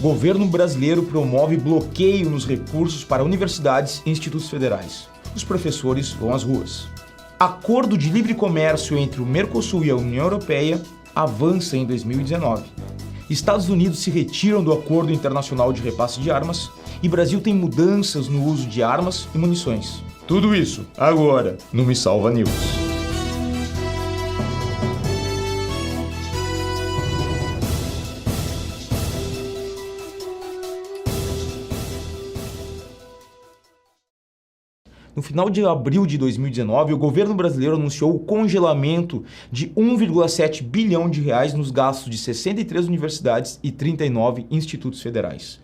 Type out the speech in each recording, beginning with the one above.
Governo brasileiro promove bloqueio nos recursos para universidades e institutos federais. Os professores vão às ruas. Acordo de livre comércio entre o Mercosul e a União Europeia avança em 2019. Estados Unidos se retiram do Acordo Internacional de Repasse de Armas e Brasil tem mudanças no uso de armas e munições. Tudo isso agora no Me Salva News. No final de abril de 2019, o governo brasileiro anunciou o congelamento de 1,7 bilhão de reais nos gastos de 63 universidades e 39 institutos federais.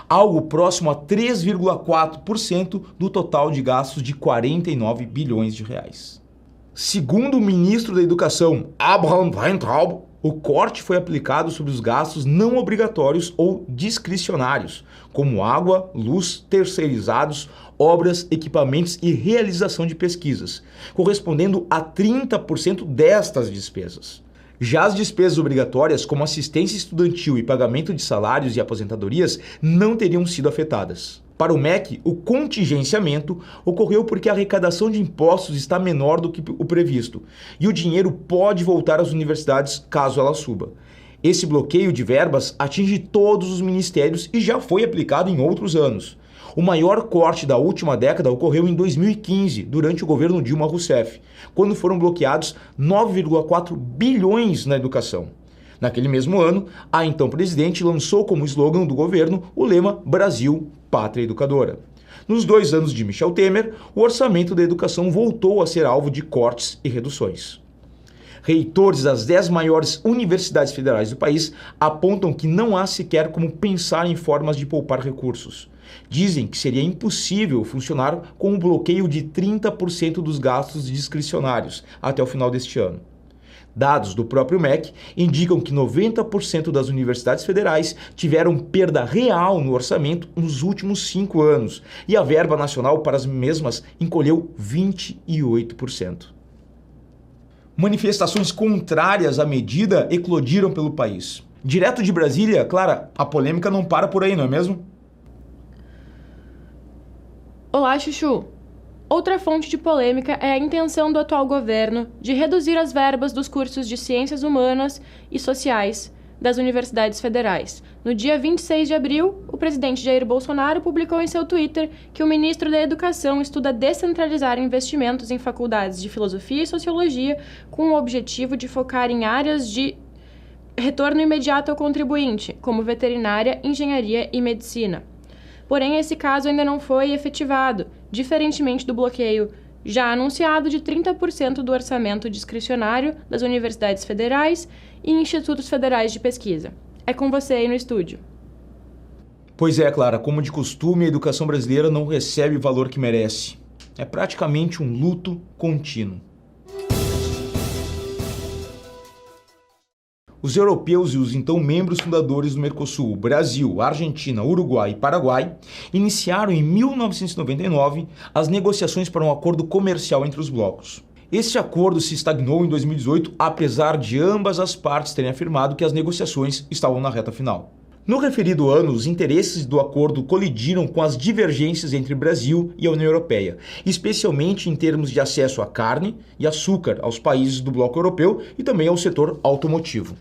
Algo próximo a 3,4% do total de gastos de 49 bilhões de reais. Segundo o ministro da Educação, Abraham Weintraub, o corte foi aplicado sobre os gastos não obrigatórios ou discricionários, como água, luz, terceirizados, obras, equipamentos e realização de pesquisas, correspondendo a 30% destas despesas. Já as despesas obrigatórias, como assistência estudantil e pagamento de salários e aposentadorias, não teriam sido afetadas. Para o MEC, o contingenciamento ocorreu porque a arrecadação de impostos está menor do que o previsto e o dinheiro pode voltar às universidades caso ela suba. Esse bloqueio de verbas atinge todos os ministérios e já foi aplicado em outros anos. O maior corte da última década ocorreu em 2015, durante o governo Dilma Rousseff, quando foram bloqueados 9,4 bilhões na educação. Naquele mesmo ano, a então presidente lançou como slogan do governo o lema Brasil, Pátria Educadora. Nos 2 anos de Michel Temer, o orçamento da educação voltou a ser alvo de cortes e reduções. Reitores das 10 maiores universidades federais do país apontam que não há sequer como pensar em formas de poupar recursos. Dizem que seria impossível funcionar com um bloqueio de 30% dos gastos discricionários até o final deste ano. Dados do próprio MEC indicam que 90% das universidades federais tiveram perda real no orçamento nos últimos 5 anos e a verba nacional para as mesmas encolheu 28%. Manifestações contrárias à medida eclodiram pelo país. Direto de Brasília, Clara, a polêmica não para por aí, não é mesmo? Olá, Chuchu! Outra fonte de polêmica é a intenção do atual governo de reduzir as verbas dos cursos de Ciências Humanas e Sociais das universidades federais. No dia 26 de abril, o presidente Jair Bolsonaro publicou em seu Twitter que o ministro da Educação estuda descentralizar investimentos em faculdades de Filosofia e Sociologia com o objetivo de focar em áreas de retorno imediato ao contribuinte, como veterinária, engenharia e medicina. Porém, esse caso ainda não foi efetivado, diferentemente do bloqueio já anunciado de 30% do orçamento discricionário das universidades federais e institutos federais de pesquisa. É com você aí no estúdio. Pois é, Clara, como de costume, a educação brasileira não recebe o valor que merece. É praticamente um luto contínuo. Os europeus e os então membros fundadores do Mercosul, Brasil, Argentina, Uruguai e Paraguai, iniciaram em 1999 as negociações para um acordo comercial entre os blocos. Este acordo se estagnou em 2018, apesar de ambas as partes terem afirmado que as negociações estavam na reta final. No referido ano, os interesses do acordo colidiram com as divergências entre Brasil e a União Europeia, especialmente em termos de acesso a carne e açúcar aos países do bloco europeu e também ao setor automotivo.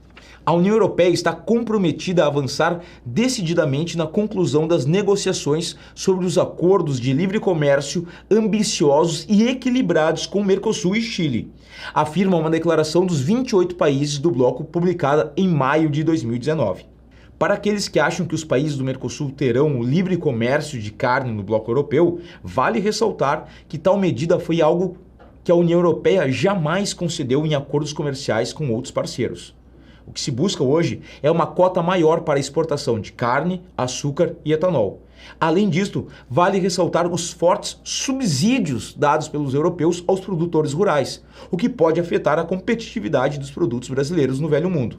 A União Europeia está comprometida a avançar decididamente na conclusão das negociações sobre os acordos de livre comércio ambiciosos e equilibrados com o Mercosul e Chile, afirma uma declaração dos 28 países do bloco publicada em maio de 2019. Para aqueles que acham que os países do Mercosul terão o livre comércio de carne no bloco europeu, vale ressaltar que tal medida foi algo que a União Europeia jamais concedeu em acordos comerciais com outros parceiros. O que se busca hoje é uma cota maior para a exportação de carne, açúcar e etanol. Além disto, vale ressaltar os fortes subsídios dados pelos europeus aos produtores rurais, o que pode afetar a competitividade dos produtos brasileiros no velho mundo.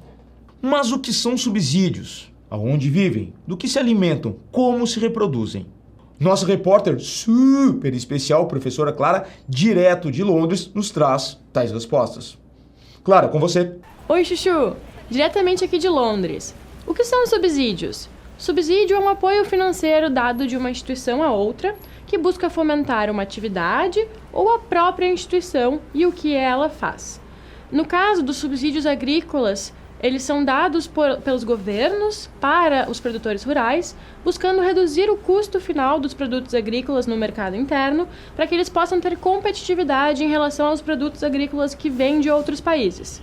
Mas o que são subsídios? Aonde vivem? Do que se alimentam? Como se reproduzem? Nossa repórter super especial, professora Clara, direto de Londres, nos traz tais respostas. Clara, com você. Oi, Chuchu! Diretamente aqui de Londres. O que são os subsídios? Subsídio é um apoio financeiro dado de uma instituição a outra que busca fomentar uma atividade ou a própria instituição e o que ela faz. No caso dos subsídios agrícolas, eles são dados pelos governos para os produtores rurais, buscando reduzir o custo final dos produtos agrícolas no mercado interno, para que eles possam ter competitividade em relação aos produtos agrícolas que vêm de outros países.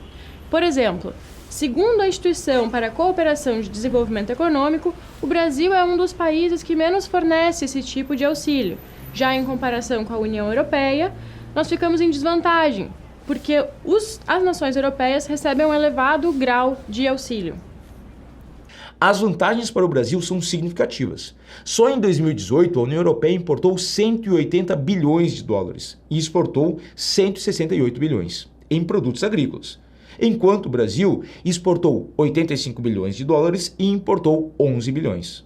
Por exemplo, segundo a Instituição para a Cooperação de Desenvolvimento Econômico, o Brasil é um dos países que menos fornece esse tipo de auxílio. Já em comparação com a União Europeia, nós ficamos em desvantagem, porque as nações europeias recebem um elevado grau de auxílio. As vantagens para o Brasil são significativas. Só em 2018, a União Europeia importou 180 bilhões de dólares e exportou 168 bilhões em produtos agrícolas, enquanto o Brasil exportou 85 bilhões de dólares e importou 11 bilhões.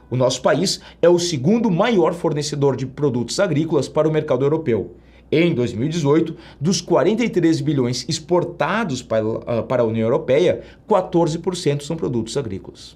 O nosso país é o segundo maior fornecedor de produtos agrícolas para o mercado europeu. Em 2018, dos 43 bilhões exportados para a União Europeia, 14% são produtos agrícolas.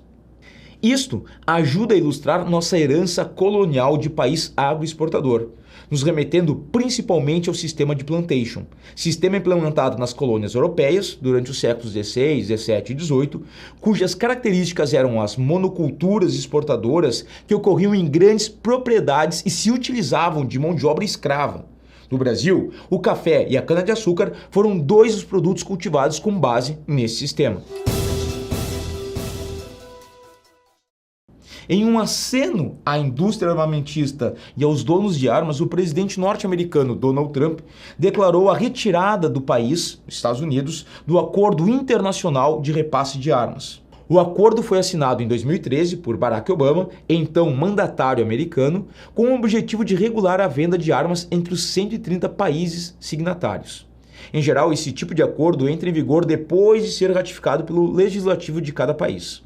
Isto ajuda a ilustrar nossa herança colonial de país agroexportador, nos remetendo principalmente ao sistema de plantation, sistema implementado nas colônias europeias durante os séculos XVI, XVII e XVIII, cujas características eram as monoculturas exportadoras que ocorriam em grandes propriedades e se utilizavam de mão de obra escrava. No Brasil, o café e a cana-de-açúcar foram dois dos produtos cultivados com base nesse sistema. Em um aceno à indústria armamentista e aos donos de armas, o presidente norte-americano Donald Trump declarou a retirada do país, Estados Unidos, do Acordo Internacional de Repasse de Armas. O acordo foi assinado em 2013 por Barack Obama, então mandatário americano, com o objetivo de regular a venda de armas entre os 130 países signatários. Em geral, esse tipo de acordo entra em vigor depois de ser ratificado pelo legislativo de cada país.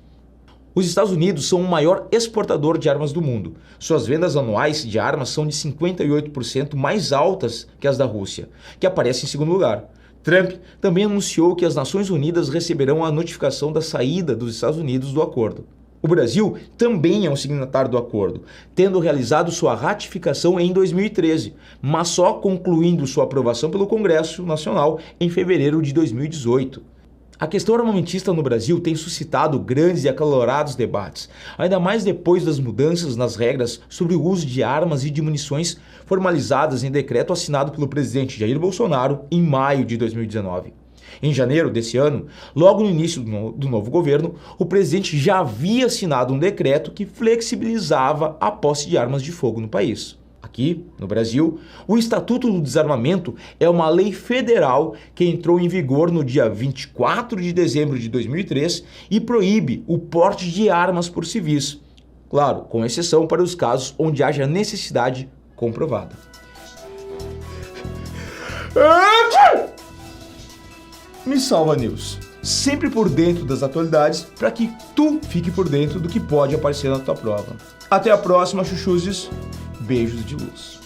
Os Estados Unidos são o maior exportador de armas do mundo. Suas vendas anuais de armas são de 58% mais altas que as da Rússia, que aparece em segundo lugar. Trump também anunciou que as Nações Unidas receberão a notificação da saída dos Estados Unidos do acordo. O Brasil também é um signatário do acordo, tendo realizado sua ratificação em 2013, mas só concluindo sua aprovação pelo Congresso Nacional em fevereiro de 2018. A questão armamentista no Brasil tem suscitado grandes e acalorados debates, ainda mais depois das mudanças nas regras sobre o uso de armas e de munições formalizadas em decreto assinado pelo presidente Jair Bolsonaro em maio de 2019. Em janeiro desse ano, logo no início do novo governo, o presidente já havia assinado um decreto que flexibilizava a posse de armas de fogo no país. Aqui, no Brasil, o Estatuto do Desarmamento é uma lei federal que entrou em vigor no dia 24 de dezembro de 2003 e proíbe o porte de armas por civis, claro, com exceção para os casos onde haja necessidade comprovada. Me Salva News, sempre por dentro das atualidades para que tu fique por dentro do que pode aparecer na tua prova. Até a próxima, chuchuzes. Beijos de luz.